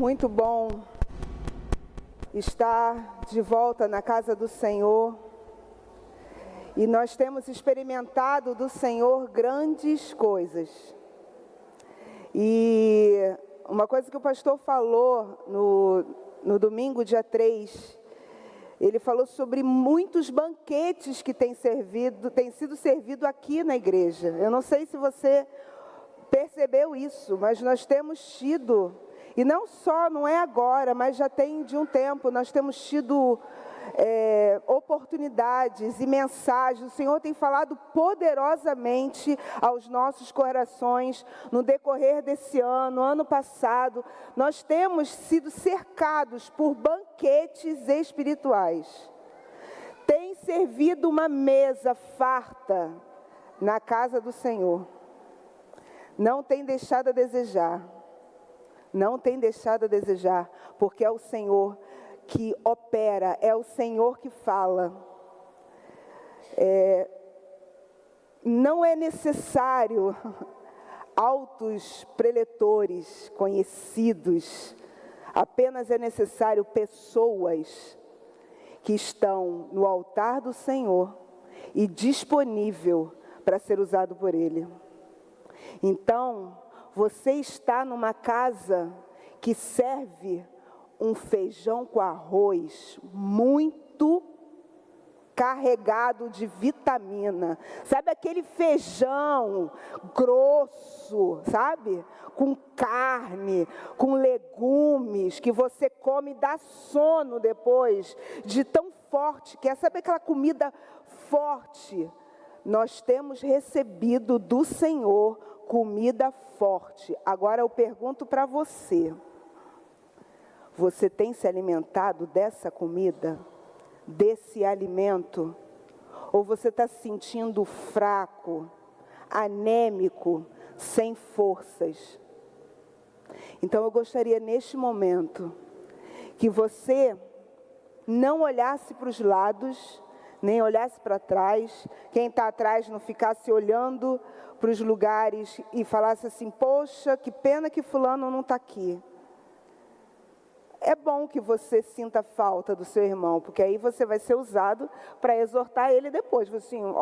muito bom estar de volta na casa do Senhor. E nós temos experimentado do Senhor grandes coisas. E uma coisa que o pastor falou no domingo, dia 3, ele falou sobre muitos banquetes que têm sido servido aqui na igreja. Eu não sei se você percebeu isso, mas nós temos tido, e não é agora, mas já tem de um tempo, nós temos tido oportunidades e mensagens. O Senhor tem falado poderosamente aos nossos corações no decorrer desse ano passado. Nós temos sido cercados por banquetes espirituais. Tem servido uma mesa farta na casa do Senhor. Não tem deixado a desejar. Não tem deixado a desejar, porque é o Senhor que opera, é o Senhor que fala. Não é necessário altos preletores conhecidos, apenas é necessário pessoas que estão no altar do Senhor e disponível para ser usado por Ele. Então, você está numa casa que serve um feijão com arroz muito carregado de vitamina. Sabe aquele feijão grosso, sabe? Com carne, com legumes, que você come e dá sono depois, de tão forte que é. Sabe aquela comida forte? Nós temos recebido do Senhor comida forte. Agora eu pergunto para você: você tem se alimentado dessa comida, desse alimento? Ou você está se sentindo fraco, anêmico, sem forças? Então eu gostaria neste momento que você não olhasse para os lados, nem olhasse para trás. Quem está atrás não ficasse olhando para os lugares e falasse assim: poxa, que pena que fulano não está aqui. É bom que você sinta falta do seu irmão, porque aí você vai ser usado para exortar ele depois. Você assim: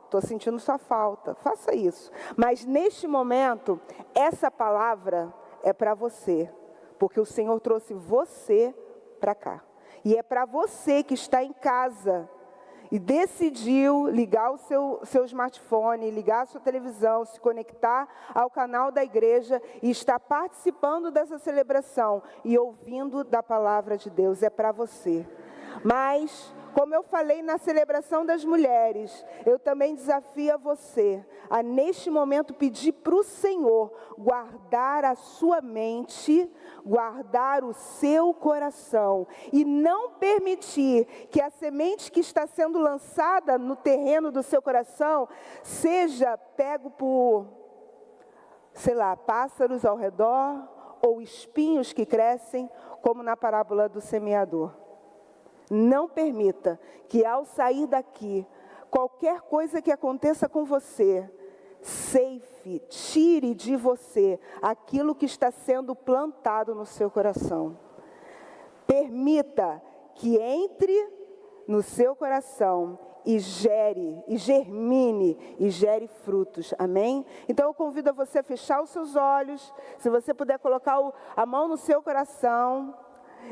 estou sentindo sua falta, faça isso. Mas neste momento, essa palavra é para você, porque o Senhor trouxe você para cá. E é para você que está em casa e decidiu ligar o seu smartphone, ligar a sua televisão, se conectar ao canal da igreja e estar participando dessa celebração e ouvindo da palavra de Deus. É para você. Mas, como eu falei na celebração das mulheres, eu também desafio a você a neste momento pedir para o Senhor guardar a sua mente, guardar o seu coração e não permitir que a semente que está sendo lançada no terreno do seu coração seja pego por, pássaros ao redor ou espinhos que crescem, como na parábola do semeador. Não permita que ao sair daqui, qualquer coisa que aconteça com você, ceife, tire de você aquilo que está sendo plantado no seu coração. Permita que entre no seu coração e germine e gere frutos. Amém? Então eu convido a você a fechar os seus olhos, se você puder colocar a mão no seu coração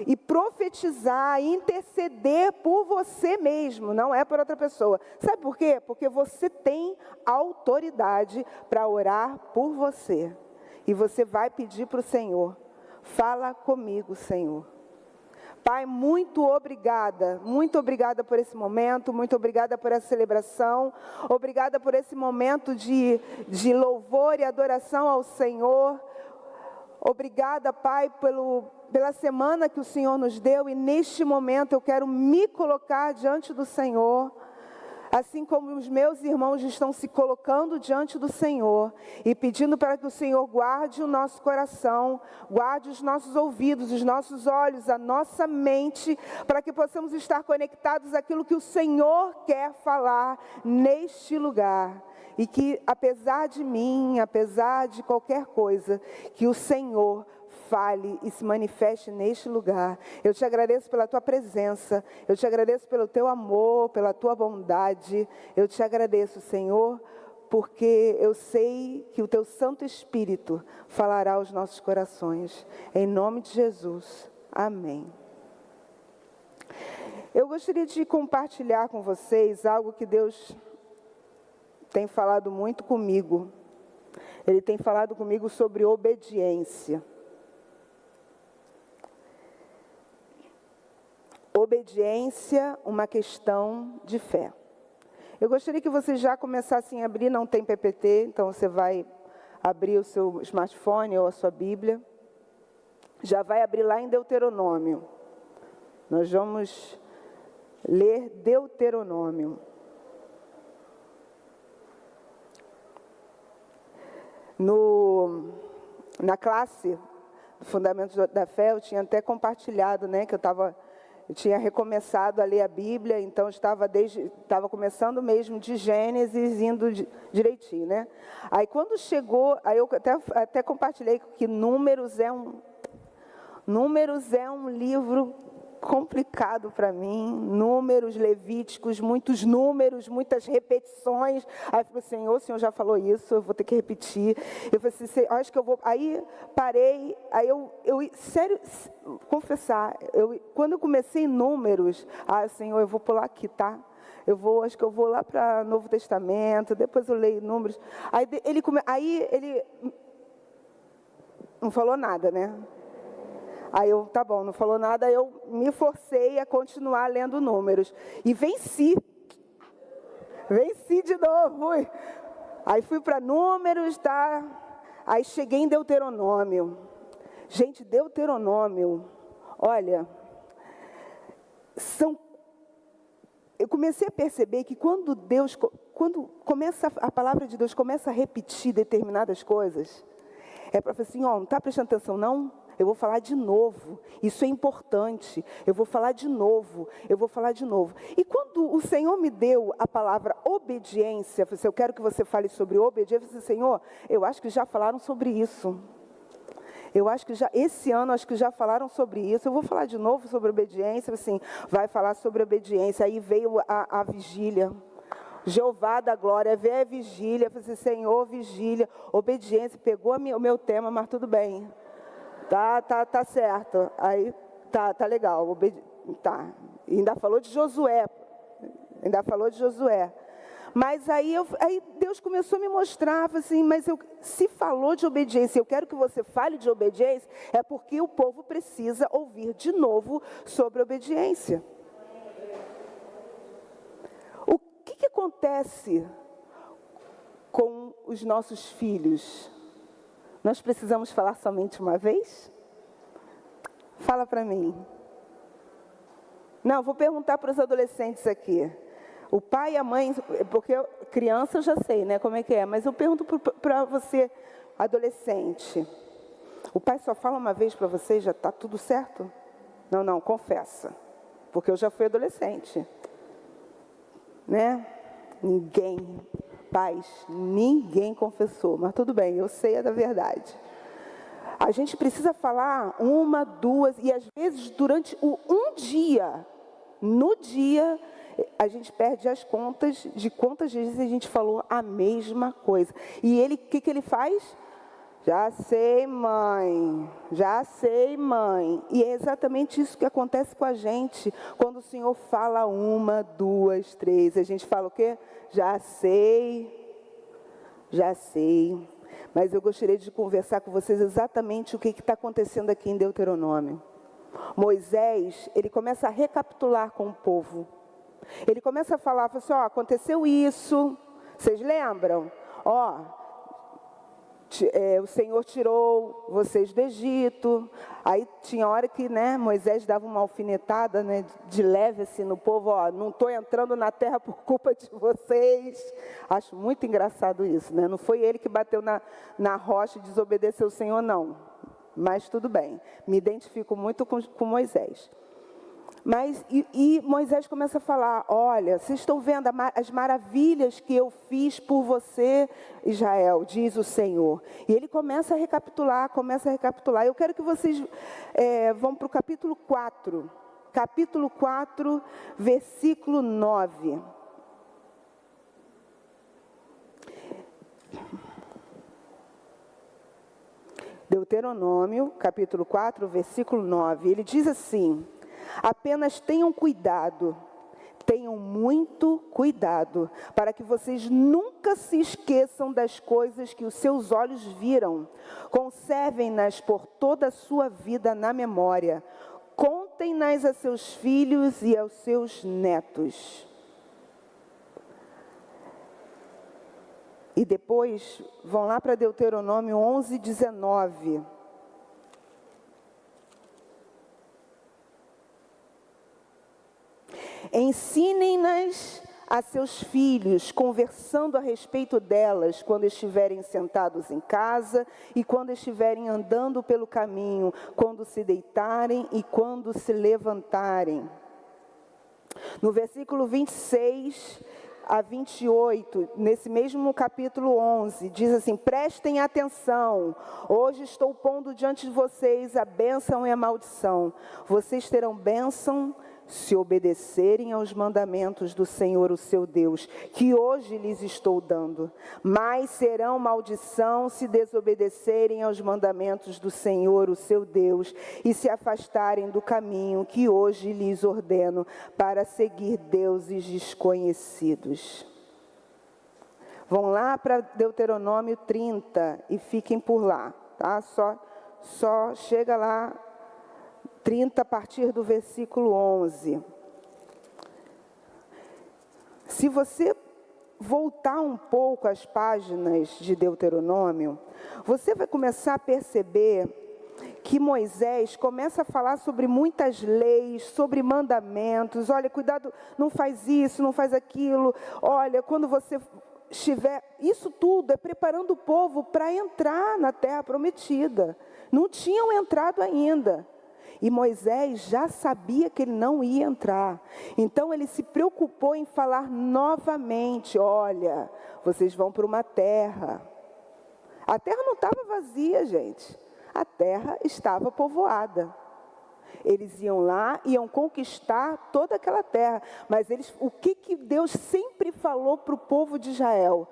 e profetizar, interceder por você mesmo, não é por outra pessoa. Sabe por quê? Porque você tem autoridade para orar por você. E você vai pedir para o Senhor: fala comigo, Senhor. Pai, muito obrigada por esse momento, muito obrigada por essa celebração, obrigada por esse momento de louvor e adoração ao Senhor. Obrigada, Pai, pela semana que o Senhor nos deu, e neste momento eu quero me colocar diante do Senhor, assim como os meus irmãos estão se colocando diante do Senhor e pedindo para que o Senhor guarde o nosso coração, guarde os nossos ouvidos, os nossos olhos, a nossa mente, para que possamos estar conectados àquilo que o Senhor quer falar neste lugar. E que, apesar de mim, apesar de qualquer coisa, que o Senhor fale e se manifeste neste lugar. Eu te agradeço pela tua presença, eu te agradeço pelo teu amor, pela tua bondade. Eu te agradeço, Senhor, porque eu sei que o teu Santo Espírito falará aos nossos corações. Em nome de Jesus. Amém. Eu gostaria de compartilhar com vocês algo que Deus tem falado muito comigo. Ele tem falado comigo sobre obediência. Obediência, uma questão de fé. Eu gostaria que vocês já começassem a abrir, não tem PPT, então você vai abrir o seu smartphone ou a sua Bíblia. Já vai abrir lá em Deuteronômio. Nós vamos ler Deuteronômio. Na classe do Fundamentos da Fé, eu tinha até compartilhado, né, que eu tinha recomeçado a ler a Bíblia, então estava começando mesmo de Gênesis, indo direitinho, né? Aí quando chegou, aí eu até compartilhei que Números é um livro complicado para mim, Números, Levíticos, muitos números, muitas repetições. Aí eu falei, Senhor, o Senhor já falou isso, eu vou ter que repetir. Eu falei assim, acho que eu vou. Aí parei, aí eu sério, confessar, quando eu comecei Números, Senhor, eu vou pular aqui, tá? Acho que eu vou lá para Novo Testamento, depois eu leio Números. Aí ele não falou nada, né? Aí tá bom, não falou nada, eu me forcei a continuar lendo Números. E venci de novo. Aí fui para Números, tá? Aí cheguei em Deuteronômio. Gente, Deuteronômio, olha, eu comecei a perceber que quando a palavra de Deus começa a repetir determinadas coisas, é para falar assim, não está prestando atenção não? Eu vou falar de novo, isso é importante, eu vou falar de novo. E quando o Senhor me deu a palavra obediência, eu falei assim, eu quero que você fale sobre obediência, eu falei assim, Senhor, eu acho que já falaram sobre isso. Esse ano, acho que já falaram sobre isso, eu vou falar de novo sobre obediência, assim, vai falar sobre obediência. Aí veio a vigília. Jeová da glória, veio a vigília, eu falei assim, Senhor, vigília, obediência, pegou o meu tema, mas tudo bem. Tá certo. Aí, tá legal. Tá. Ainda falou de Josué. Mas aí Deus começou a me mostrar, assim, mas se falou de obediência, eu quero que você fale de obediência, é porque o povo precisa ouvir de novo sobre obediência. O que acontece com os nossos filhos? Nós precisamos falar somente uma vez? Fala para mim. Não, vou perguntar para os adolescentes aqui. O pai e a mãe, porque criança eu já sei, né, como é que é, mas eu pergunto para você, adolescente. O pai só fala uma vez para você, já está tudo certo? Não, confessa. Porque eu já fui adolescente. Né? Ninguém confessou, mas tudo bem, eu sei é da verdade. A gente precisa falar uma, duas, e às vezes durante no dia, a gente perde as contas de quantas vezes a gente falou a mesma coisa. E o que ele faz? Já sei, mãe. E é exatamente isso que acontece com a gente. Quando o Senhor fala uma, duas, três, a gente fala o quê? Já sei. Mas eu gostaria de conversar com vocês exatamente o que está acontecendo aqui em Deuteronômio. Moisés, ele começa a recapitular com o povo. Ele começa a falar assim, aconteceu isso. Vocês lembram? O Senhor tirou vocês do Egito. Aí tinha hora que, né, Moisés dava uma alfinetada, né, de leve assim no povo, não estou entrando na terra por culpa de vocês. Acho muito engraçado isso, né? Não foi ele que bateu na rocha e desobedeceu o Senhor, não. Mas tudo bem, me identifico muito com Moisés. E Moisés começa a falar, olha, vocês estão vendo as maravilhas que eu fiz por você, Israel, diz o Senhor. E ele começa a recapitular. Eu quero que vocês vão para o capítulo 4. Capítulo 4, versículo 9. Deuteronômio, capítulo 4, versículo 9. Ele diz assim: apenas tenham cuidado, tenham muito cuidado, para que vocês nunca se esqueçam das coisas que os seus olhos viram. Conservem-nas por toda a sua vida na memória. Contem-nas a seus filhos e aos seus netos. E depois, vão lá para Deuteronômio 11, 19. Ensinem-nas a seus filhos, conversando a respeito delas, quando estiverem sentados em casa e quando estiverem andando pelo caminho, quando se deitarem e quando se levantarem. No versículo 26 a 28, nesse mesmo capítulo 11, diz assim: prestem atenção, hoje estou pondo diante de vocês a bênção e a maldição. Vocês terão bênção se obedecerem aos mandamentos do Senhor, o seu Deus, que hoje lhes estou dando. Mas serão maldição se desobedecerem aos mandamentos do Senhor, o seu Deus, e se afastarem do caminho que hoje lhes ordeno, para seguir deuses desconhecidos. Vão lá para Deuteronômio 30 e fiquem por lá, tá? Só chega lá, 30 a partir do versículo 11. Se você voltar um pouco às páginas de Deuteronômio, você vai começar a perceber que Moisés começa a falar sobre muitas leis, sobre mandamentos. Olha, cuidado, não faz isso, não faz aquilo. Olha, quando você estiver... Isso tudo é preparando o povo para entrar na terra prometida. Não tinham entrado ainda. E Moisés já sabia que ele não ia entrar. Então ele se preocupou em falar novamente: olha, vocês vão para uma terra. A terra não estava vazia, gente. A terra estava povoada. Eles iam lá, iam conquistar toda aquela terra. Mas o que Deus sempre falou para o povo de Israel?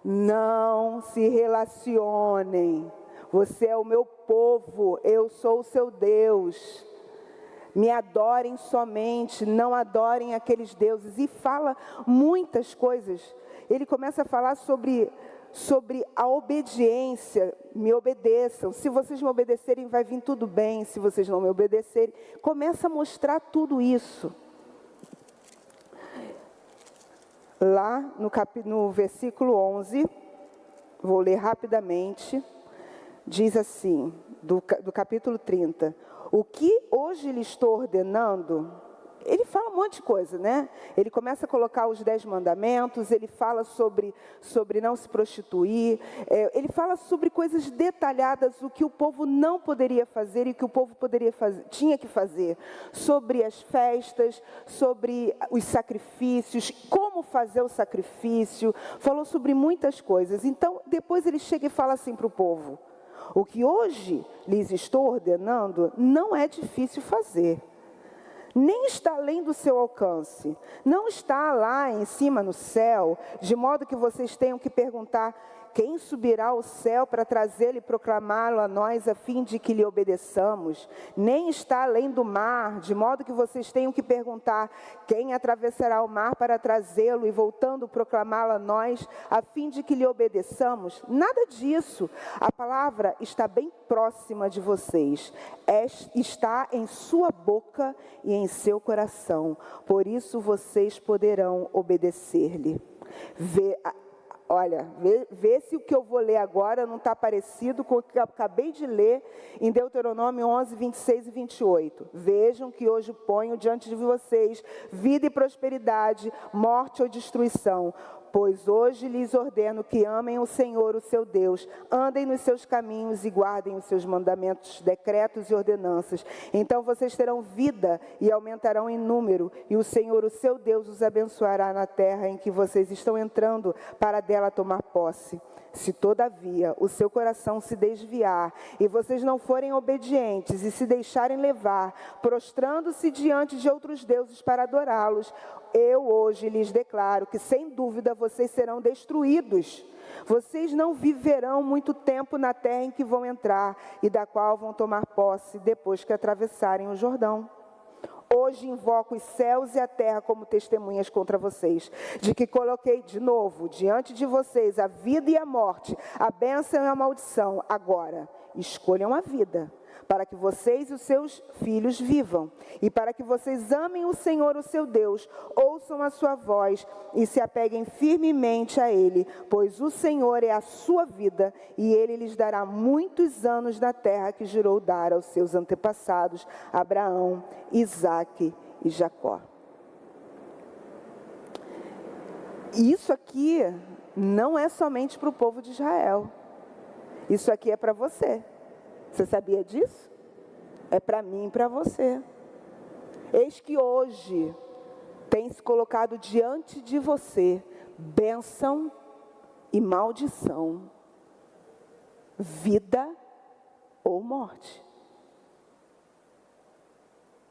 Não se relacionem. Você é o meu povo, eu sou o seu Deus. Me adorem somente, não adorem aqueles deuses. E fala muitas coisas. Ele começa a falar sobre a obediência. Me obedeçam. Se vocês me obedecerem, vai vir tudo bem. Se vocês não me obedecerem, começa a mostrar tudo isso. Lá no versículo 11, vou ler rapidamente. Diz assim, do capítulo 30, o que hoje lhe estou ordenando, ele fala um monte de coisa, né? Ele começa a colocar os 10 mandamentos, ele fala sobre não se prostituir, ele fala sobre coisas detalhadas, o que o povo não poderia fazer e o que o povo tinha que fazer, sobre as festas, sobre os sacrifícios, como fazer o sacrifício, falou sobre muitas coisas. Então, depois ele chega e fala assim para o povo: o que hoje lhes estou ordenando não é difícil fazer, nem está além do seu alcance, não está lá em cima no céu, de modo que vocês tenham que perguntar: quem subirá ao céu para trazê-lo e proclamá-lo a nós, a fim de que lhe obedeçamos? Nem está além do mar, de modo que vocês tenham que perguntar: quem atravessará o mar para trazê-lo e voltando proclamá-lo a nós, a fim de que lhe obedeçamos? Nada disso. A palavra está bem próxima de vocês, está em sua boca e em seu coração, por isso vocês poderão obedecer-lhe. Olha, vê se o que eu vou ler agora não está parecido com o que eu acabei de ler em Deuteronômio 11, 26 e 28. Vejam que hoje ponho diante de vocês vida e prosperidade, morte ou destruição. Pois hoje lhes ordeno que amem o Senhor, o seu Deus, andem nos seus caminhos e guardem os seus mandamentos, decretos e ordenanças. Então vocês terão vida e aumentarão em número, e o Senhor, o seu Deus, os abençoará na terra em que vocês estão entrando para dela tomar posse. Se todavia o seu coração se desviar e vocês não forem obedientes e se deixarem levar, prostrando-se diante de outros deuses para adorá-los, eu hoje lhes declaro que sem dúvida vocês serão destruídos. Vocês não viverão muito tempo na terra em que vão entrar e da qual vão tomar posse depois que atravessarem o Jordão. Hoje invoco os céus e a terra como testemunhas contra vocês, de que coloquei de novo diante de vocês a vida e a morte, a bênção e a maldição. Agora, escolham a vida, para que vocês e os seus filhos vivam, e para que vocês amem o Senhor, o seu Deus, ouçam a sua voz e se apeguem firmemente a Ele, pois o Senhor é a sua vida, e Ele lhes dará muitos anos na terra que jurou dar aos seus antepassados, Abraão, Isaque e Jacó. Isso aqui não é somente para o povo de Israel, isso aqui é para você. Você sabia disso? É para mim e para você. Eis que hoje tem se colocado diante de você bênção e maldição, vida ou morte.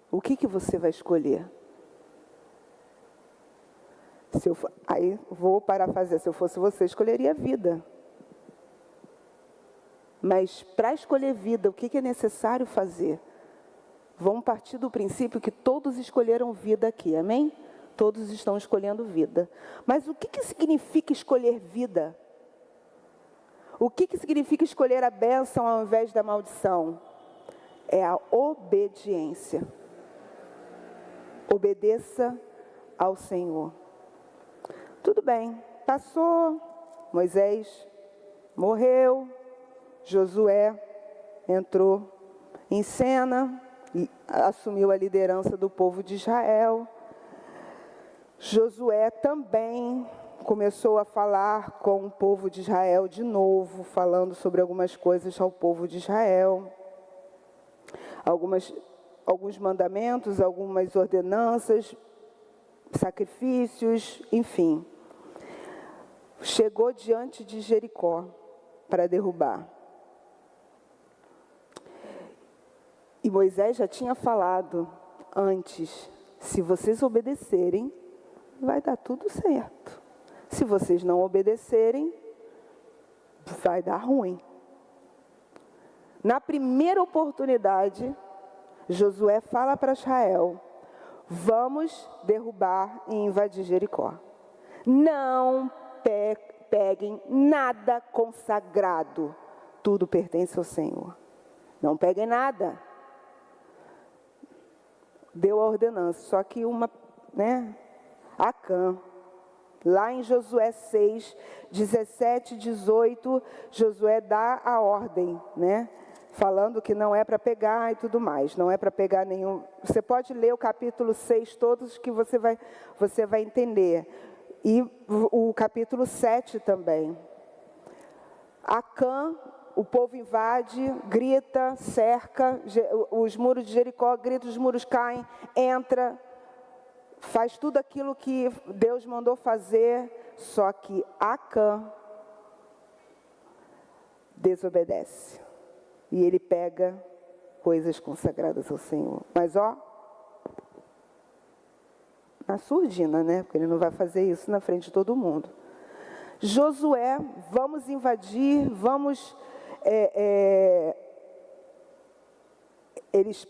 O que você vai escolher? Aí vou parafasear, se eu fosse você, escolheria vida. Mas para escolher vida, o que é necessário fazer? Vamos partir do princípio que todos escolheram vida aqui, amém? Todos estão escolhendo vida. Mas o que significa escolher vida? O que significa escolher a bênção ao invés da maldição? É a obediência. Obedeça ao Senhor. Tudo bem, passou, Moisés morreu, Josué entrou em cena, assumiu a liderança do povo de Israel. Josué também começou a falar com o povo de Israel de novo, falando sobre algumas coisas ao povo de Israel. Alguns mandamentos, algumas ordenanças, sacrifícios, enfim. Chegou diante de Jericó para derrubar. E Moisés já tinha falado antes, se vocês obedecerem, vai dar tudo certo. Se vocês não obedecerem, vai dar ruim. Na primeira oportunidade, Josué fala para Israel, vamos derrubar e invadir Jericó. Não peguem nada consagrado, tudo pertence ao Senhor. Não peguem nada. Deu a ordenança, só que Acã, lá em Josué 6, 17 e 18, Josué dá a ordem, falando que não é para pegar e tudo mais, não é para pegar nenhum. Você pode ler o capítulo 6 todos que você vai entender. E o capítulo 7 também. Acã, o povo invade, grita, cerca, os muros de Jericó, grita, os muros caem, entra, faz tudo aquilo que Deus mandou fazer, só que Acã desobedece. E ele pega coisas consagradas ao Senhor. Mas na surdina, Porque ele não vai fazer isso na frente de todo mundo. Josué, vamos invadir, vamos...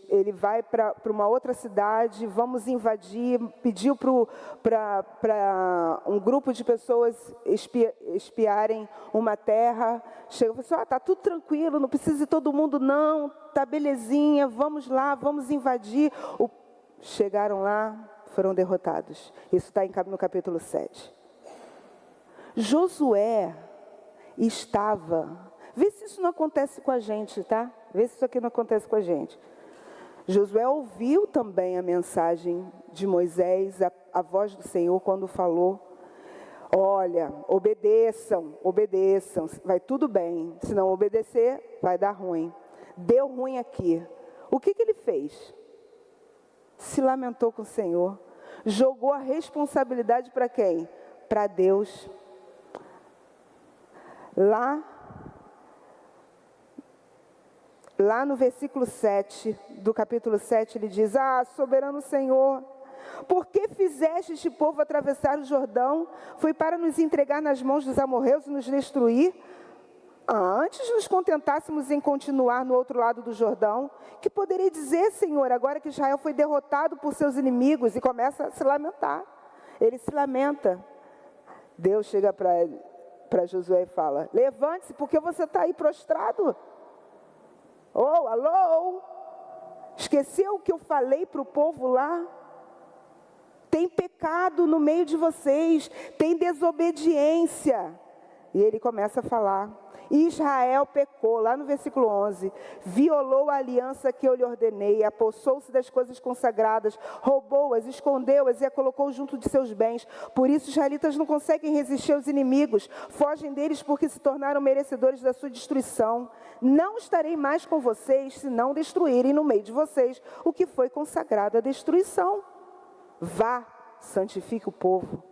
Ele vai para uma outra cidade, vamos invadir, pediu para um grupo de pessoas espiarem uma terra. Chegou e falou assim, está tudo tranquilo, não precisa ir todo mundo não, está belezinha, vamos lá, vamos invadir. Chegaram lá, foram derrotados. Isso está no capítulo 7. Josué estava... Vê se isso não acontece com a gente, tá? Vê se isso aqui não acontece com a gente. Josué ouviu também a mensagem de Moisés, a voz do Senhor quando falou. Olha, obedeçam, obedeçam, vai tudo bem. Se não obedecer, vai dar ruim. Deu ruim aqui. O que ele fez? Se lamentou com o Senhor. Jogou a responsabilidade para quem? Para Deus. Lá no versículo 7, do capítulo 7, ele diz: soberano Senhor, por que fizeste este povo atravessar o Jordão? Foi para nos entregar nas mãos dos amorreus e nos destruir? Antes nos contentássemos em continuar no outro lado do Jordão, que poderei dizer, Senhor, agora que Israel foi derrotado por seus inimigos? E começa a se lamentar. Ele se lamenta. Deus chega para Josué e fala: levante-se, porque você está aí prostrado. Alô? Esqueceu o que eu falei para o povo lá? Tem pecado no meio de vocês, tem desobediência. E ele começa a falar. Israel pecou, lá no versículo 11, violou a aliança que eu lhe ordenei, apossou-se das coisas consagradas, roubou-as, escondeu-as e a colocou junto de seus bens. Por isso os israelitas não conseguem resistir aos inimigos, fogem deles porque se tornaram merecedores da sua destruição. Não estarei mais com vocês, se não destruírem no meio de vocês o que foi consagrado à destruição. Vá, santifique o povo.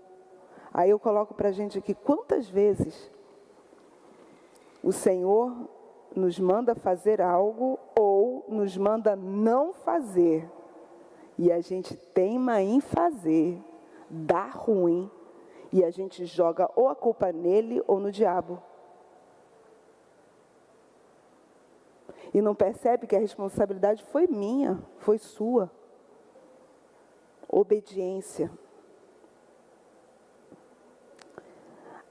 Aí eu coloco para a gente aqui, quantas vezes o Senhor nos manda fazer algo ou nos manda não fazer, e a gente teima em fazer, dá ruim, e a gente joga ou a culpa nele ou no diabo. E não percebe que a responsabilidade foi minha, foi sua. Obediência.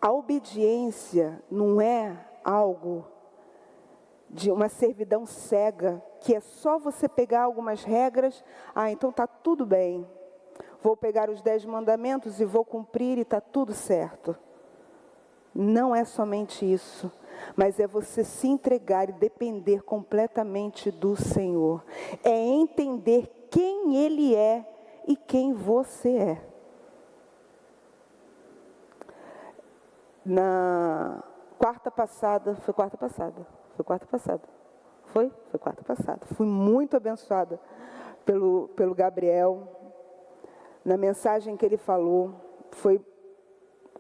A obediência não é algo de uma servidão cega, que é só você pegar algumas regras, então está tudo bem. Vou pegar os 10 mandamentos e vou cumprir e está tudo certo. Não é somente isso, mas é você se entregar e depender completamente do Senhor. É entender quem Ele é e quem você é. Na quarta passada, foi quarta passada? Fui muito abençoada pelo Gabriel. Na mensagem que ele falou, foi,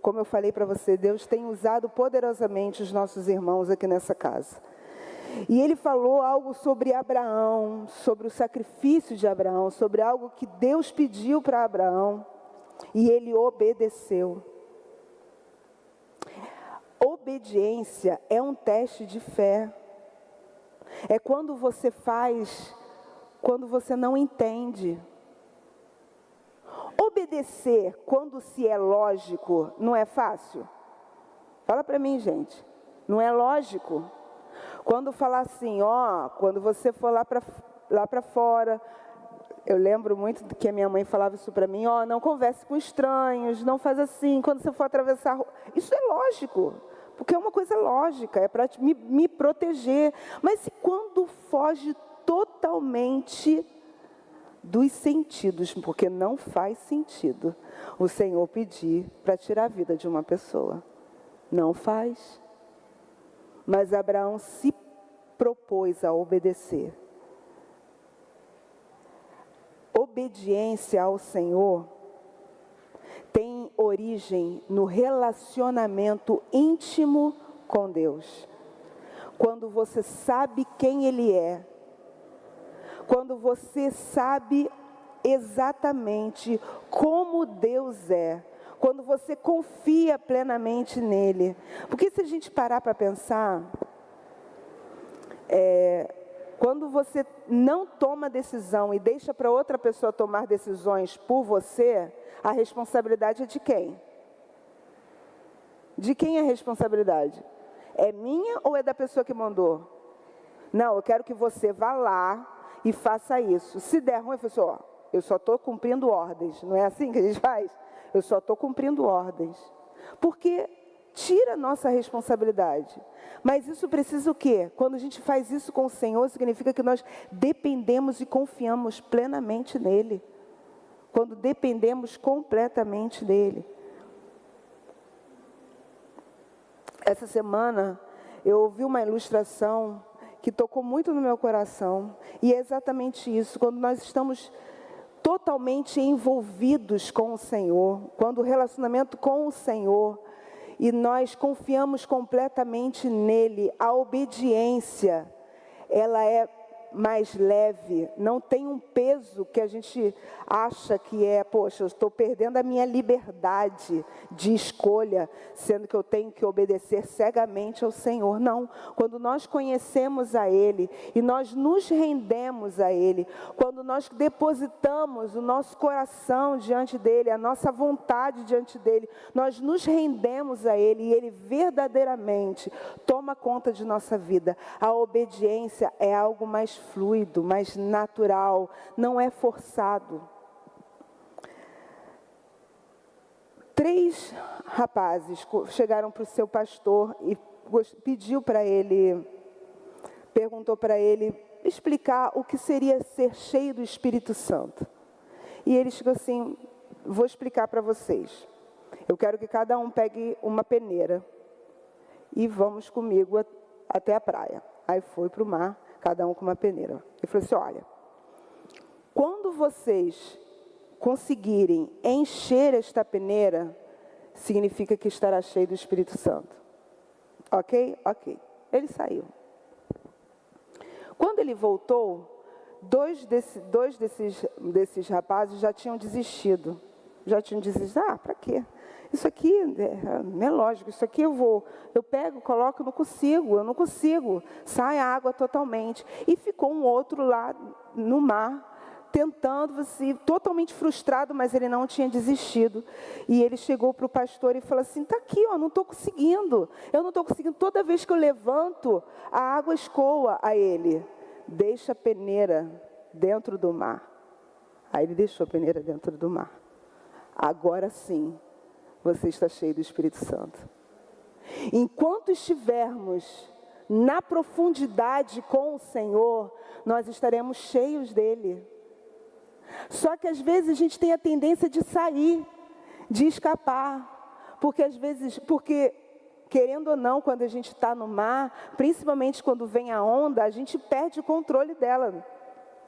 como eu falei para você, Deus tem usado poderosamente os nossos irmãos aqui nessa casa. E ele falou algo sobre Abraão, sobre o sacrifício de Abraão, sobre algo que Deus pediu para Abraão, e ele obedeceu. Obediência é um teste de fé. É quando você faz, quando você não entende. Obedecer, quando se é lógico, não é fácil? Fala para mim, gente. Não é lógico? Quando falar assim, quando você for lá para fora, eu lembro muito que a minha mãe falava isso para mim, não converse com estranhos, não faz assim, quando você for atravessar a rua. Isso é lógico, porque é uma coisa lógica, é para me proteger. Mas e quando foge totalmente dos sentidos, porque não faz sentido o Senhor pedir para tirar a vida de uma pessoa? Não faz. Mas Abraão se propôs a obedecer. Obediência ao Senhor tem origem no relacionamento íntimo com Deus. Quando você sabe quem Ele é, quando você sabe exatamente como Deus é, quando você confia plenamente nele. Porque se a gente parar para pensar, quando você não toma decisão e deixa para outra pessoa tomar decisões por você, a responsabilidade é de quem? De quem é a responsabilidade? É minha ou é da pessoa que mandou? Não, eu quero que você vá lá e faça isso. Se der ruim, eu falo assim, eu só estou cumprindo ordens. Não é assim que a gente faz? Eu só estou cumprindo ordens. Porque tira a nossa responsabilidade. Mas isso precisa o quê? Quando a gente faz isso com o Senhor, significa que nós dependemos e confiamos plenamente nele. Quando dependemos completamente dele. Essa semana eu ouvi uma ilustração que tocou muito no meu coração, e é exatamente isso: quando nós estamos totalmente envolvidos com o Senhor, quando o relacionamento com o Senhor, e nós confiamos completamente nele, a obediência, ela é mais leve, não tem um peso que a gente acha que poxa, eu estou perdendo a minha liberdade de escolha, sendo que eu tenho que obedecer cegamente ao Senhor. Não, quando nós conhecemos a Ele e nós nos rendemos a Ele, quando nós depositamos o nosso coração diante dEle, a nossa vontade diante dEle, nós nos rendemos a Ele e Ele verdadeiramente toma conta de nossa vida. A obediência é algo mais fluido, mais natural, não é forçado. 3 rapazes chegaram para o seu pastor e perguntou para ele explicar o que seria ser cheio do Espírito Santo. E ele chegou assim: vou explicar para vocês. Eu quero que cada um pegue uma peneira e vamos comigo até a praia. Aí foi para o mar, cada um com uma peneira. Ele falou assim: olha, quando vocês conseguirem encher esta peneira, significa que estará cheio do Espírito Santo. Ok? Ok. Ele saiu. Quando ele voltou, dois desses rapazes já tinham desistido. Para quê? Isso aqui não é lógico, isso aqui eu pego, coloco, eu não consigo, sai a água totalmente. E ficou um outro lá no mar, tentando, assim, totalmente frustrado, mas ele não tinha desistido. E ele chegou para o pastor e falou assim: está aqui, ó, não estou conseguindo, toda vez que eu levanto, a água escoa. A ele: deixa a peneira dentro do mar. Aí ele deixou a peneira dentro do mar. Agora sim, você está cheio do Espírito Santo. Enquanto estivermos na profundidade com o Senhor, nós estaremos cheios dele. Só que às vezes a gente tem a tendência de sair, de escapar, porque querendo ou não, quando a gente está no mar, principalmente quando vem a onda, a gente perde o controle dela.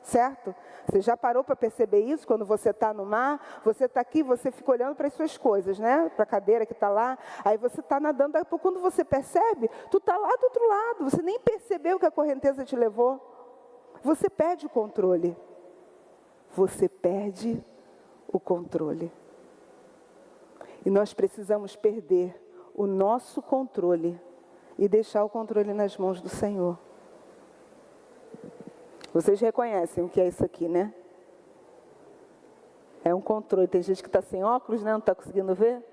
Certo? Você já parou para perceber isso? Quando você está no mar, você está aqui, você fica olhando para as suas coisas, né? Para a cadeira que está lá, aí você está nadando, daí, quando você percebe, tu está lá do outro lado, você nem percebeu que a correnteza te levou. Você perde o controle. Você perde o controle. E nós precisamos perder o nosso controle e deixar o controle nas mãos do Senhor. Vocês reconhecem o que é isso aqui, né? É um controle. Tem gente que está sem óculos, né? Não está conseguindo ver.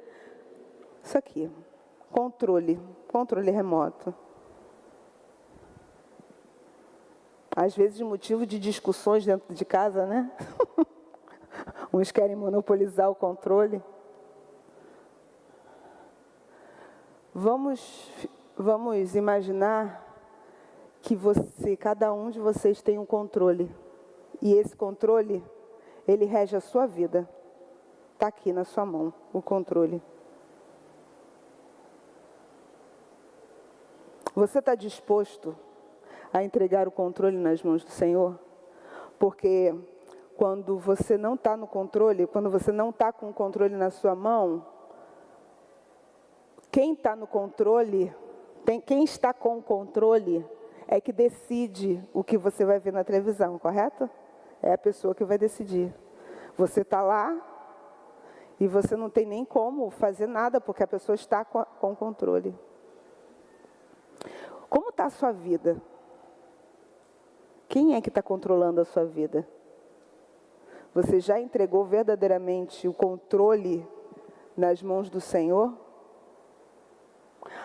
Isso aqui, controle remoto. Às vezes, motivo de discussões dentro de casa, né? Uns querem monopolizar o controle. Vamos imaginar que cada um de vocês tem um controle. E esse controle, ele rege a sua vida. Está aqui na sua mão, o controle. Você está disposto a entregar o controle nas mãos do Senhor? Porque quando você não está no controle, quando você não está com o controle na sua mão, quem está no controle, quem está com o controle é que decide o que você vai ver na televisão, correto? É a pessoa que vai decidir. Você está lá e você não tem nem como fazer nada, porque a pessoa está com controle. Como está a sua vida? Quem é que está controlando a sua vida? Você já entregou verdadeiramente o controle nas mãos do Senhor?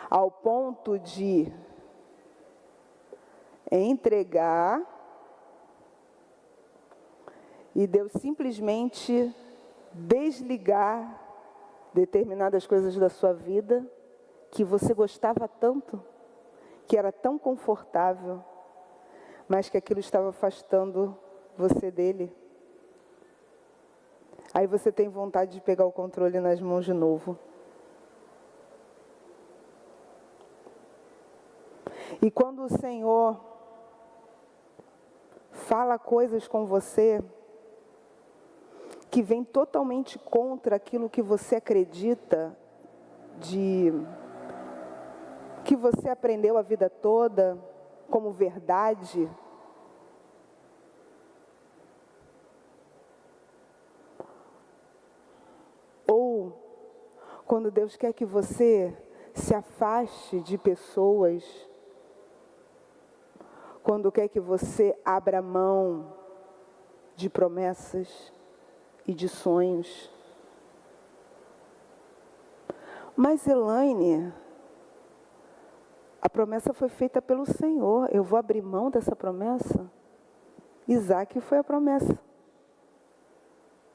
Ao ponto de entregar e Deus simplesmente desligar determinadas coisas da sua vida que você gostava tanto, que era tão confortável, mas que aquilo estava afastando você dele. Aí você tem vontade de pegar o controle nas mãos de novo. E quando o Senhor fala coisas com você que vem totalmente contra aquilo que você acredita, que você aprendeu a vida toda como verdade, ou quando Deus quer que você se afaste de pessoas, quando quer que você abra mão de promessas e de sonhos. Mas Elaine, a promessa foi feita pelo Senhor, eu vou abrir mão dessa promessa? Isaac foi a promessa.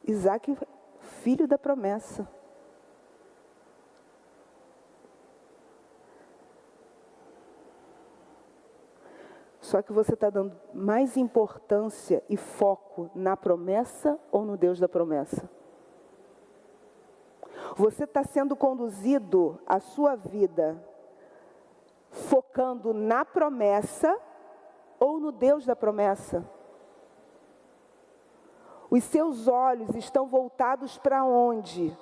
Isaac, filho da promessa. Só que você está dando mais importância e foco na promessa ou no Deus da promessa? Você está sendo conduzido a sua vida focando na promessa ou no Deus da promessa? Os seus olhos estão voltados para onde?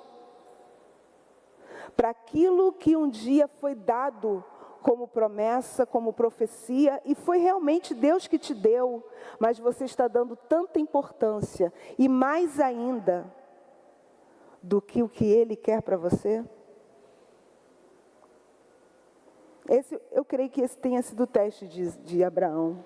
Para aquilo que um dia foi dado como promessa, como profecia, e foi realmente Deus que te deu, mas você está dando tanta importância, e mais ainda, do que o que Ele quer para você? Eu creio que esse tenha sido o teste de Abraão.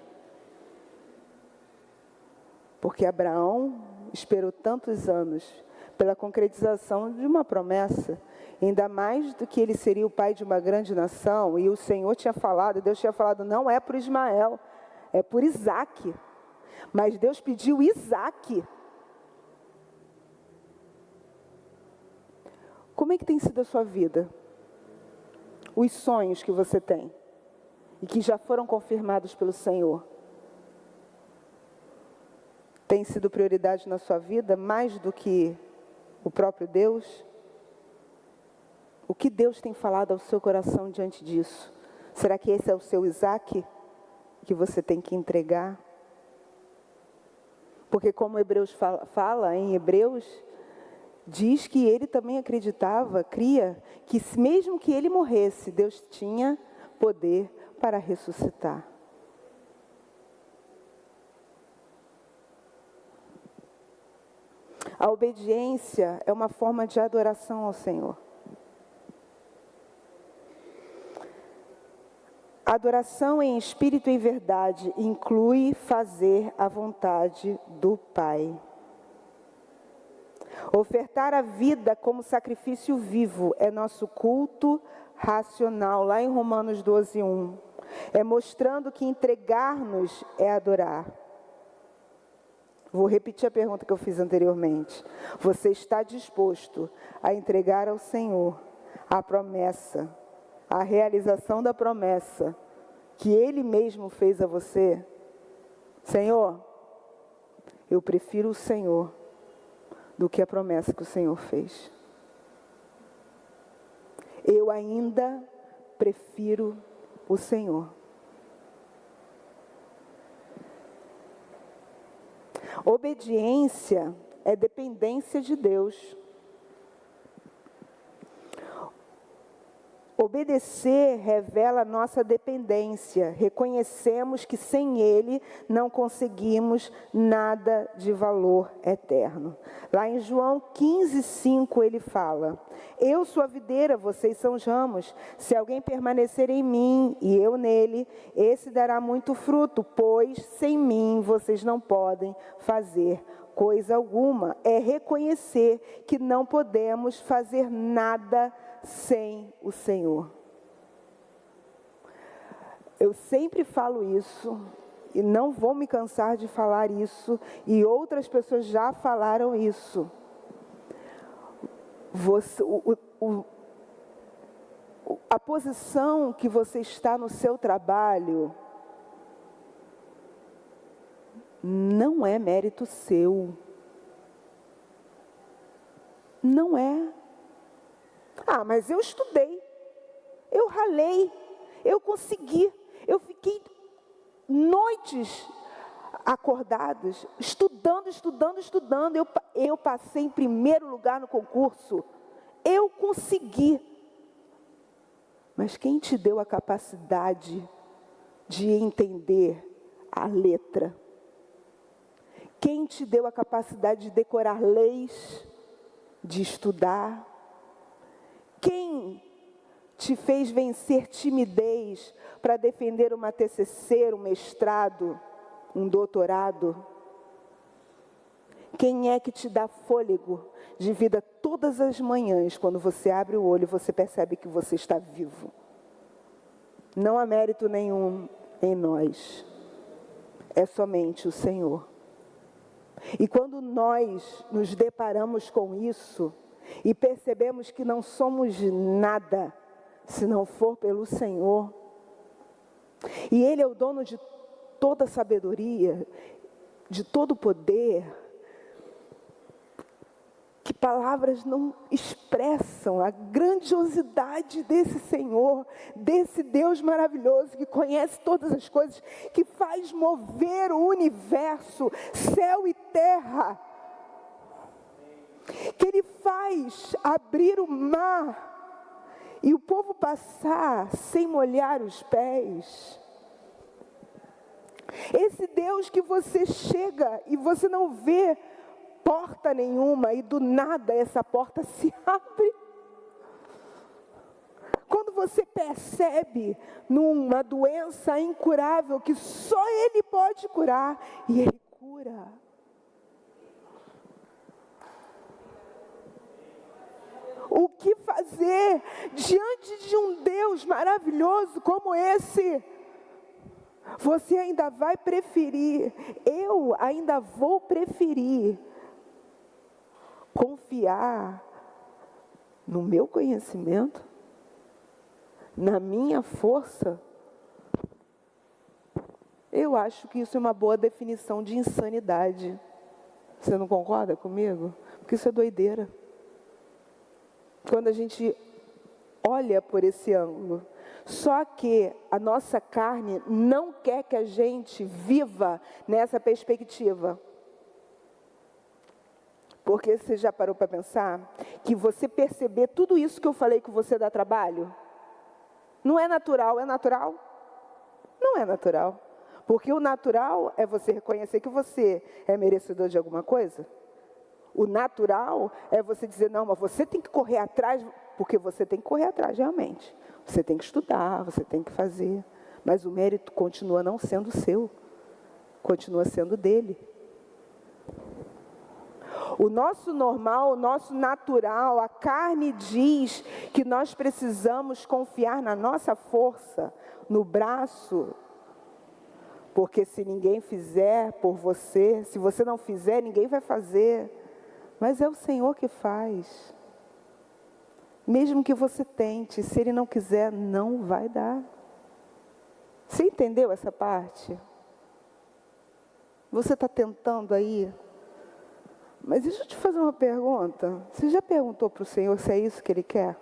Porque Abraão esperou tantos anos pela concretização de uma promessa, ainda mais do que ele seria o pai de uma grande nação, e o Senhor tinha falado, Deus tinha falado, não é por Ismael, é por Isaque. Mas Deus pediu Isaque. Como é que tem sido a sua vida? Os sonhos que você tem e que já foram confirmados pelo Senhor, tem sido prioridade na sua vida mais do que o próprio Deus? O que Deus tem falado ao seu coração diante disso? Será que esse é o seu Isaque que você tem que entregar? Porque como Hebreus fala em Hebreus, diz que ele também acreditava, cria, que mesmo que ele morresse, Deus tinha poder para ressuscitar. A obediência é uma forma de adoração ao Senhor. Adoração em espírito e em verdade inclui fazer a vontade do Pai. Ofertar a vida como sacrifício vivo é nosso culto racional, lá em Romanos 12:1. É mostrando que entregar-nos é adorar. Vou repetir a pergunta que eu fiz anteriormente. Você está disposto a entregar ao Senhor a promessa, a realização da promessa que Ele mesmo fez a você? Senhor, eu prefiro o Senhor do que a promessa que o Senhor fez. Eu ainda prefiro o Senhor. Obediência é dependência de Deus. Obedecer revela nossa dependência. Reconhecemos que sem Ele não conseguimos nada de valor eterno. Lá em João 15:5 ele fala: eu sou a videira, vocês são os ramos. Se alguém permanecer em mim e eu nele, esse dará muito fruto, pois sem mim vocês não podem fazer coisa alguma. É reconhecer que não podemos fazer nada sem o Senhor. Eu sempre falo isso e não vou me cansar de falar isso, e outras pessoas já falaram isso. A posição que você está no seu trabalho não é mérito seu. Não é. Ah, mas eu estudei, eu ralei, eu consegui, Eu fiquei noites acordadas, estudando. Eu passei em primeiro lugar no concurso. Eu consegui. Mas quem te deu a capacidade de entender a letra? Quem te deu a capacidade de decorar leis, de estudar? Quem te fez vencer timidez para defender uma TCC, um mestrado, um doutorado? Quem é que te dá fôlego de vida todas as manhãs, quando você abre o olho e você percebe que você está vivo? Não há mérito nenhum em nós, é somente o Senhor. E quando nós nos deparamos com isso e percebemos que não somos nada se não for pelo Senhor, e Ele é o dono de toda sabedoria, de todo poder, que palavras não expressam a grandiosidade desse Senhor, desse Deus maravilhoso que conhece todas as coisas, que faz mover o universo, céu e terra, que Ele faz abrir o mar e o povo passar sem molhar os pés. Esse Deus que você chega e você não vê porta nenhuma e do nada essa porta se abre. Quando você percebe numa doença incurável que só Ele pode curar, e Ele cura. O que fazer diante de um Deus maravilhoso como esse? Você ainda vai preferir, eu ainda vou preferir confiar no meu conhecimento, na minha força? Eu acho que isso é uma boa definição de insanidade. Você não concorda comigo? Porque isso é doideira. Quando a gente olha por esse ângulo. Só que a nossa carne não quer que a gente viva nessa perspectiva. Porque você já parou para pensar que você perceber tudo isso que eu falei que você dá trabalho? Não é natural, é natural? Não é natural. Porque o natural é você reconhecer que você é merecedor de alguma coisa. O natural é você dizer, não, mas você tem que correr atrás, porque você tem que correr atrás realmente. Você tem que estudar, você tem que fazer. Mas o mérito continua não sendo seu, continua sendo dele. O nosso normal, o nosso natural, a carne diz que nós precisamos confiar na nossa força, no braço. Porque se ninguém fizer por você, se você não fizer, ninguém vai fazer. Mas é o Senhor que faz. Mesmo que você tente, se Ele não quiser, não vai dar. Você entendeu essa parte? Você está tentando aí? Mas deixa eu te fazer uma pergunta. Você já perguntou para o Senhor se é isso que Ele quer?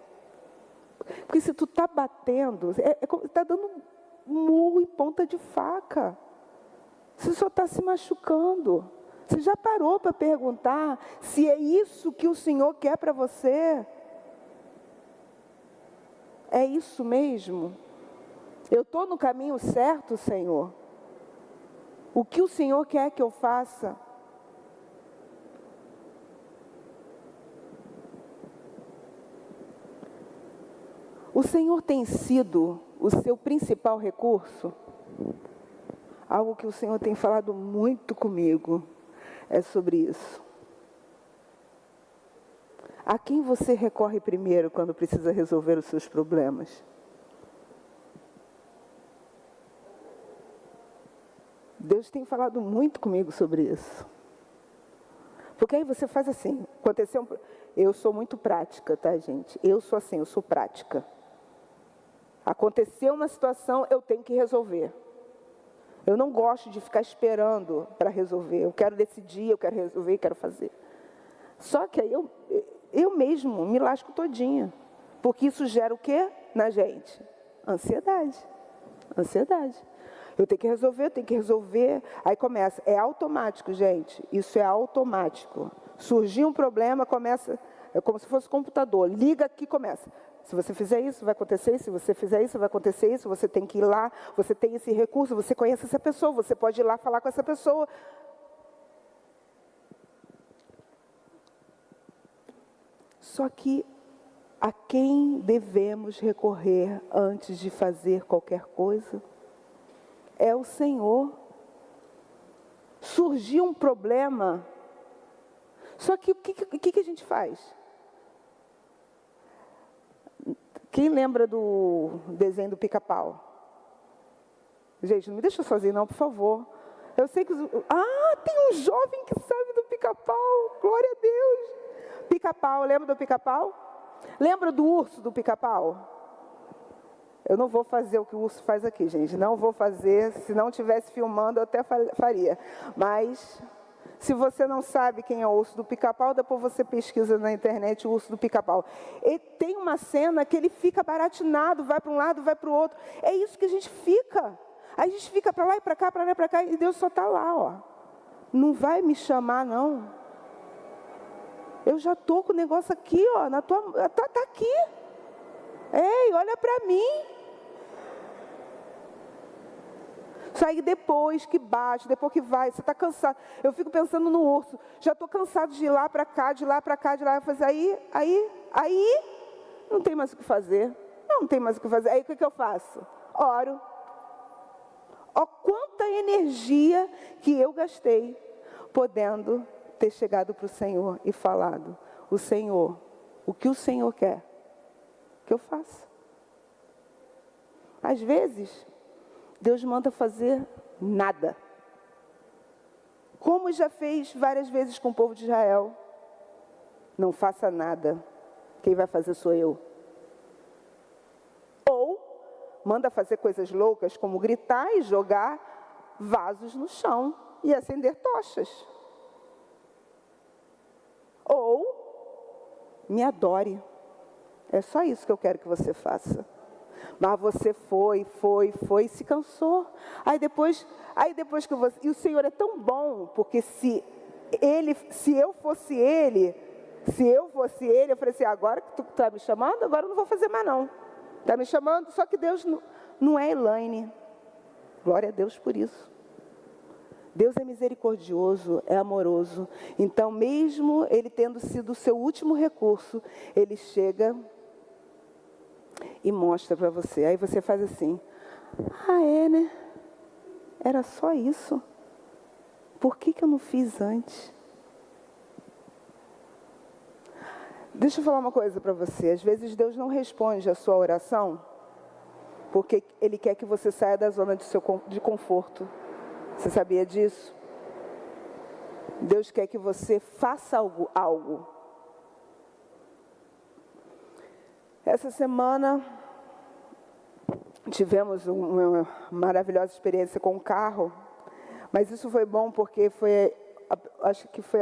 Porque se tu está batendo, está dando murro em ponta de faca. Você só está se machucando. Você já parou para perguntar se é isso que o Senhor quer para você? É isso mesmo? Eu estou no caminho certo, Senhor? O que o Senhor quer que eu faça? O Senhor tem sido o seu principal recurso? Algo que o Senhor tem falado muito comigo é sobre isso. A quem você recorre primeiro quando precisa resolver os seus problemas? Deus tem falado muito comigo sobre isso. Porque aí você faz assim, eu sou muito prática, tá, gente? Eu sou assim, eu sou prática. Aconteceu uma situação, eu tenho que resolver. Eu não gosto de ficar esperando para resolver. Eu quero decidir, eu quero resolver, eu quero fazer. Só que aí eu mesmo me lasco todinha. Porque isso gera o quê na gente? Ansiedade. Ansiedade. Eu tenho que resolver. Aí começa. É automático, gente. Isso é automático. Surgiu um problema, começa. É como se fosse um computador. Liga aqui, começa. Se você fizer isso, vai acontecer isso. Se você fizer isso, vai acontecer isso. Você tem que ir lá. Você tem esse recurso. Você conhece essa pessoa. Você pode ir lá falar com essa pessoa. Só que a quem devemos recorrer antes de fazer qualquer coisa? É o Senhor. Surgiu um problema. Só que o que a gente faz? Quem lembra do desenho do Pica-Pau? Gente, não me deixa sozinho não, por favor. Eu sei que... tem um jovem que sabe do Pica-Pau. Glória a Deus. Pica-Pau, lembra do Pica-Pau? Lembra do urso do Pica-Pau? Eu não vou fazer o que o urso faz aqui, gente. Não vou fazer. Se não estivesse filmando, eu até faria. Mas, se você não sabe quem é o urso do Pica-Pau, depois você pesquisa na internet o urso do Pica-Pau. E tem uma cena que ele fica baratinado, vai para um lado, vai para o outro. É isso que a gente fica. A gente fica para lá e para cá, para lá e para cá, e Deus só está lá, ó. Não vai me chamar, não. Eu já estou com o negócio aqui, ó. Tá aqui. Ei, olha para mim. Aí depois que bate, depois que vai, você está cansado. Eu fico pensando no urso. Já estou cansado de ir lá para cá, de lá para cá, de lá para fazer. Aí, não tem mais o que fazer. Não tem mais o que fazer. Aí o que eu faço? Oro. Ó, quanta energia que eu gastei podendo ter chegado para o Senhor e falado: o Senhor, o que o Senhor quer que eu faça? Às vezes, Deus manda fazer nada. Como já fez várias vezes com o povo de Israel. Não faça nada. Quem vai fazer sou eu. Ou manda fazer coisas loucas, como gritar e jogar vasos no chão e acender tochas. Ou me adore. É só isso que eu quero que você faça. Mas você foi e se cansou. Aí depois que você... E o Senhor é tão bom, porque se eu fosse Ele, eu falei assim: agora que tu está me chamando, agora eu não vou fazer mais não. Está me chamando, só que Deus não é Elaine. Glória a Deus por isso. Deus é misericordioso, é amoroso. Então, mesmo Ele tendo sido o seu último recurso, Ele chega e mostra para você. Aí você faz assim: né? Era só isso? Por que eu não fiz antes? Deixa eu falar uma coisa para você. Às vezes Deus não responde a sua oração porque Ele quer que você saia da zona de conforto. Você sabia disso? Deus quer que você faça algo. Essa semana tivemos uma maravilhosa experiência com o carro, mas isso foi bom porque acho que foi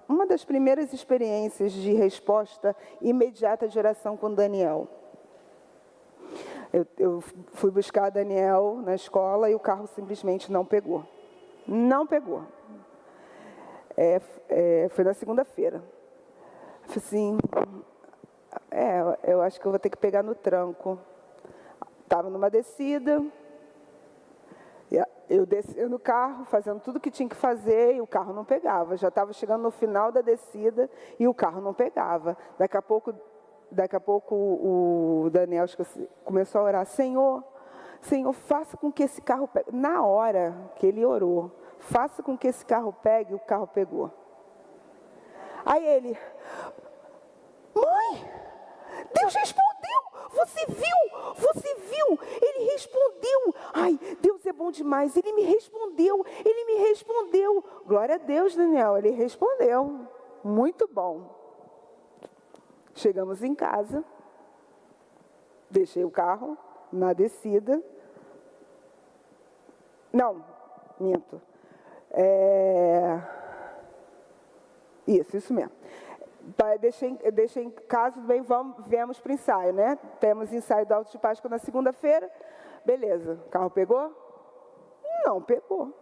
uma das primeiras experiências de resposta imediata de oração com Daniel. Eu fui buscar Daniel na escola e o carro simplesmente não pegou. Não pegou. Foi na segunda-feira. Eu falei assim: eu acho que eu vou ter que pegar no tranco. Estava numa descida, eu desci no carro, fazendo tudo que tinha que fazer, e o carro não pegava. Já estava chegando no final da descida e o carro não pegava. Daqui a pouco o Daniel começou a orar: Senhor, faça com que esse carro pegue. Na hora que ele orou, faça com que esse carro pegue, o carro pegou. Aí ele: mãe, Deus respondeu. Você viu? Ele respondeu. Ai, Deus é bom demais. Ele me respondeu. Glória a Deus, Daniel. Ele respondeu. Muito bom. Chegamos em casa. Deixei o carro na descida. Não, minto. Isso mesmo. Deixei em casa, viemos para o ensaio, né? Temos ensaio da Alto de Páscoa na segunda-feira. Beleza, o carro pegou? Não pegou.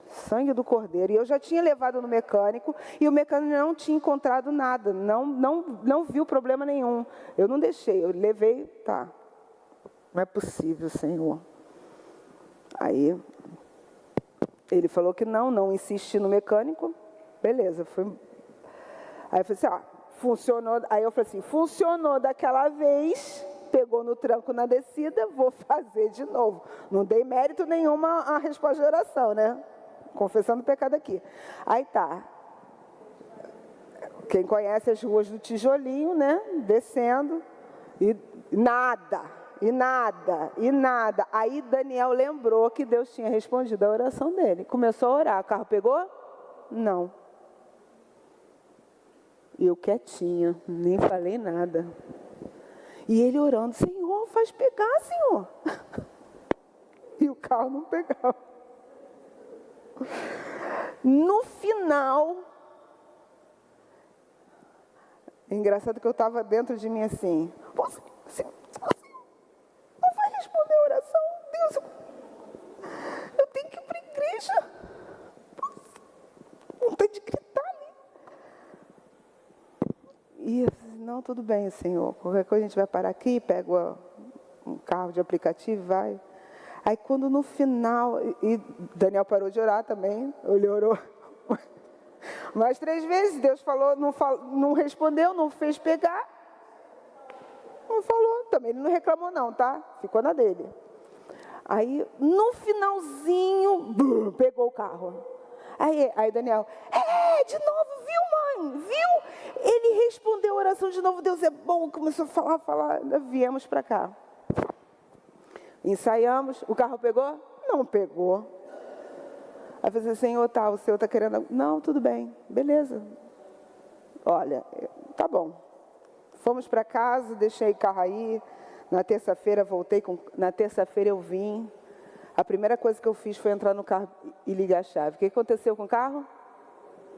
Sangue do Cordeiro. E eu já tinha levado no mecânico e o mecânico não tinha encontrado nada, não viu problema nenhum. Eu não deixei, eu levei, tá. Não é possível, Senhor. Aí ele falou que não insisti no mecânico. Beleza, foi. Aí eu falei assim, funcionou. Aí eu falei assim, funcionou daquela vez, pegou no tranco na descida, vou fazer de novo. Não dei mérito nenhum à resposta de oração, né? Confessando o pecado aqui. Aí tá. Quem conhece as ruas do Tijolinho, né? Descendo. E nada. Aí Daniel lembrou que Deus tinha respondido a oração dele. Começou a orar. O carro pegou? Não. E eu quietinha, nem falei nada. E ele orando, Senhor, faz pegar, Senhor. E o carro não pegava. No final, é engraçado que eu estava dentro de mim assim, você não vai responder a oração? Deus, eu tenho que ir para a igreja. Vontade de gritar ali. E eu disse, não, tudo bem, Senhor. Qualquer coisa a gente vai parar aqui, pega um carro de aplicativo e vai. Aí quando no final, e Daniel parou de orar também, ele orou mais 3 vezes, Deus falou, não respondeu, não fez pegar, não falou, também ele não reclamou não, tá? Ficou na dele. Aí no finalzinho, pegou o carro. Aí Daniel, de novo, viu mãe, viu? Ele respondeu a oração de novo, Deus é bom, começou a falar, viemos para cá. Ensaiamos, o carro pegou? Não pegou. Aí eu falei assim, Senhor, o Senhor está querendo... Não, tudo bem, beleza. Olha, tá bom. Fomos para casa, deixei o carro aí. Na terça-feira voltei, na terça-feira eu vim. A primeira coisa que eu fiz foi entrar no carro e ligar a chave. O que aconteceu com o carro?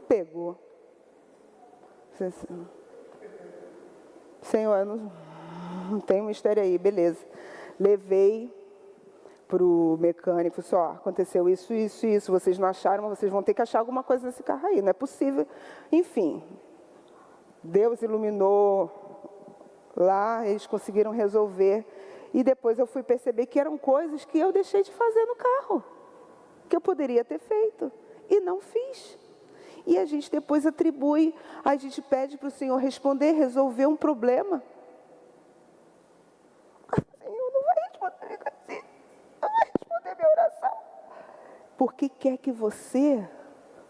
Pegou. Senhor, não tem mistério aí, beleza. Levei para o mecânico, só aconteceu isso, vocês não acharam, mas vocês vão ter que achar alguma coisa nesse carro aí, não é possível. Enfim, Deus iluminou lá, eles conseguiram resolver. E depois eu fui perceber que eram coisas que eu deixei de fazer no carro, que eu poderia ter feito, e não fiz. E a gente depois atribui, a gente pede para o Senhor responder, resolver um problema. Senhor, não vai responder assim, não vai responder minha oração. Porque quer que você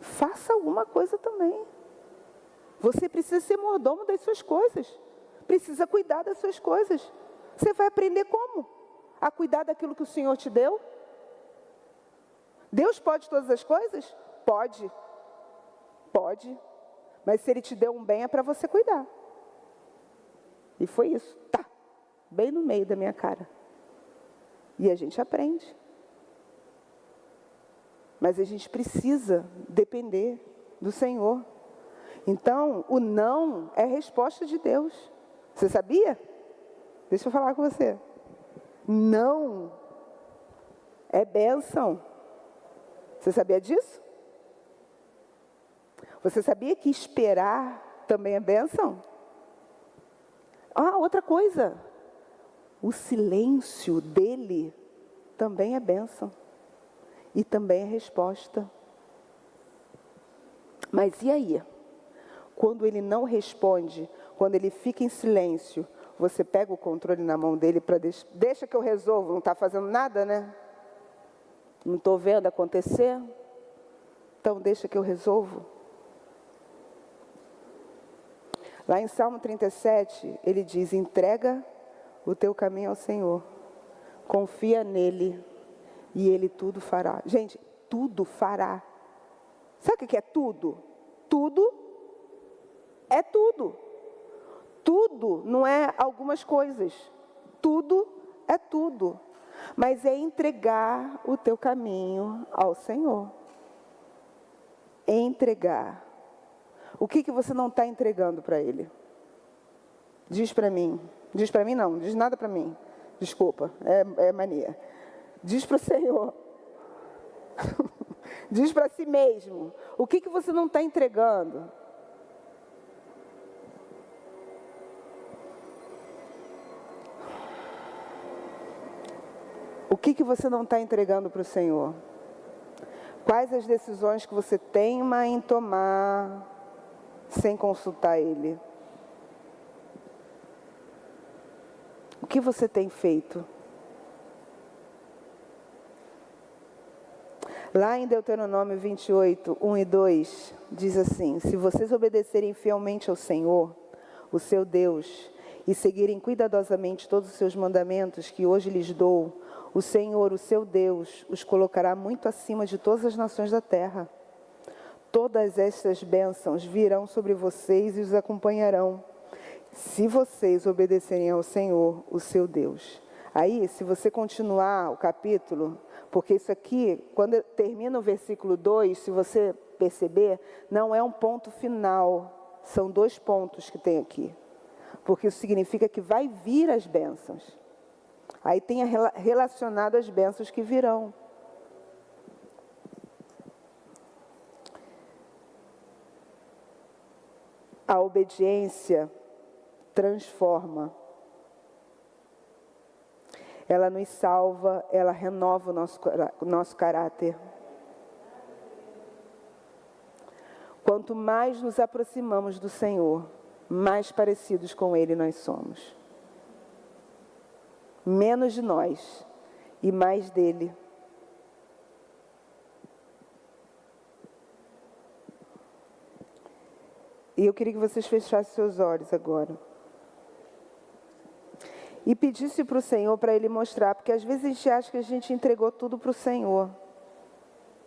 faça alguma coisa também. Você precisa ser mordomo das suas coisas, precisa cuidar das suas coisas. Você vai aprender como? A cuidar daquilo que o Senhor te deu? Deus pode todas as coisas? Pode. Pode. Mas se Ele te deu um bem, é para você cuidar. E foi isso. Tá. Bem no meio da minha cara. E a gente aprende. Mas a gente precisa depender do Senhor. Então, o não é resposta de Deus. Você sabia? Deixa eu falar com você. Não é bênção. Você sabia disso? Você sabia que esperar também é bênção? Outra coisa. O silêncio dele também é bênção. E também é resposta. Mas e aí? Quando ele não responde, quando ele fica em silêncio, você pega o controle na mão dele para deixa que eu resolvo, não está fazendo nada, né? Não estou vendo acontecer, então deixa que eu resolvo. Lá em Salmo 37, ele diz, entrega o teu caminho ao Senhor, confia nele e ele tudo fará. Gente, tudo fará. Sabe o que é tudo? Tudo é tudo. Tudo não é algumas coisas, tudo é tudo, mas é entregar o teu caminho ao Senhor. Entregar. O que você não está entregando para Ele? Diz para mim não, diz nada para mim, desculpa, é mania. Diz para o Senhor. Diz para si mesmo. O que você não está entregando? O que você não está entregando para o Senhor? Quais as decisões que você teima em tomar sem consultar Ele? O que você tem feito? Lá em Deuteronômio 28, 1 e 2, diz assim: se vocês obedecerem fielmente ao Senhor, o seu Deus, e seguirem cuidadosamente todos os seus mandamentos que hoje lhes dou, o Senhor, o seu Deus, os colocará muito acima de todas as nações da terra. Todas estas bênçãos virão sobre vocês e os acompanharão, se vocês obedecerem ao Senhor, o seu Deus. Aí, se você continuar o capítulo, porque isso aqui, quando termina o versículo 2, se você perceber, não é um ponto final, são 2 pontos que tem aqui. Porque isso significa que vai vir as bênçãos. Aí tem relacionado as bênçãos que virão. A obediência transforma. Ela nos salva, ela renova o nosso caráter. Quanto mais nos aproximamos do Senhor, mais parecidos com Ele nós somos. Menos de nós e mais dele. E eu queria que vocês fechassem seus olhos agora. E pedisse para o Senhor para Ele mostrar, porque às vezes a gente acha que a gente entregou tudo para o Senhor.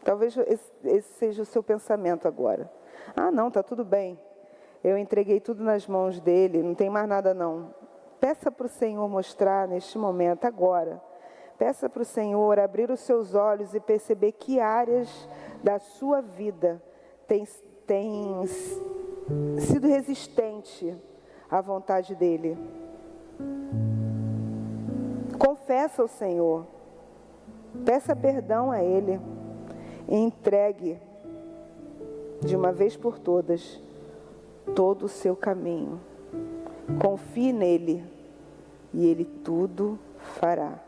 Talvez esse seja o seu pensamento agora. Ah, não, está tudo bem. Eu entreguei tudo nas mãos dele, não tem mais nada não. Peça para o Senhor mostrar neste momento, agora. Peça para o Senhor abrir os seus olhos e perceber que áreas da sua vida tem sido resistente à vontade dele. Confessa ao Senhor. Peça perdão a Ele. E entregue, de uma vez por todas, todo o seu caminho. Confie nele e Ele tudo fará.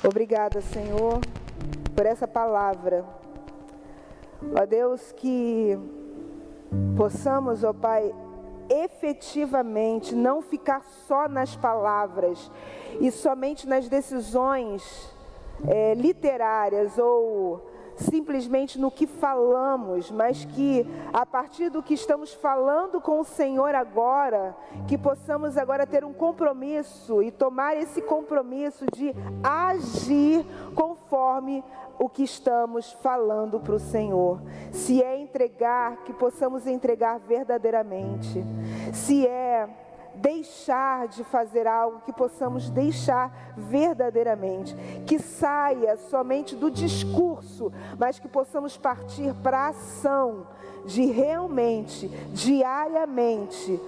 Obrigada, Senhor, por essa palavra. Ó Deus, que possamos, ó Pai, efetivamente não ficar só nas palavras e somente nas decisões literárias ou simplesmente no que falamos, mas que a partir do que estamos falando com o Senhor agora, que possamos agora ter um compromisso e tomar esse compromisso de agir conforme o que estamos falando para o Senhor. Se é entregar, que possamos entregar verdadeiramente. Se é deixar de fazer algo, que possamos deixar verdadeiramente, que saia somente do discurso, mas que possamos partir para a ação, de realmente, diariamente,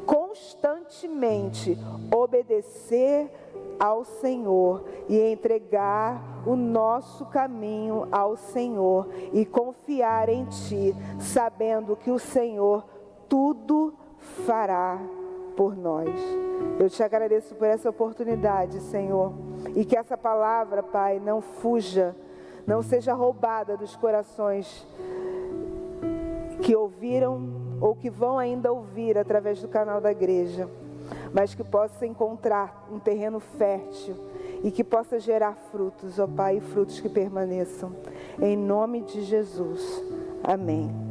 constantemente, obedecer ao Senhor e entregar o nosso caminho ao Senhor e confiar em Ti, sabendo que o Senhor tudo fará por nós. Eu te agradeço por essa oportunidade, Senhor, e que essa palavra, Pai, não fuja, não seja roubada dos corações que ouviram ou que vão ainda ouvir através do canal da igreja, mas que possa encontrar um terreno fértil e que possa gerar frutos, ó Pai, frutos que permaneçam. Em nome de Jesus. Amém.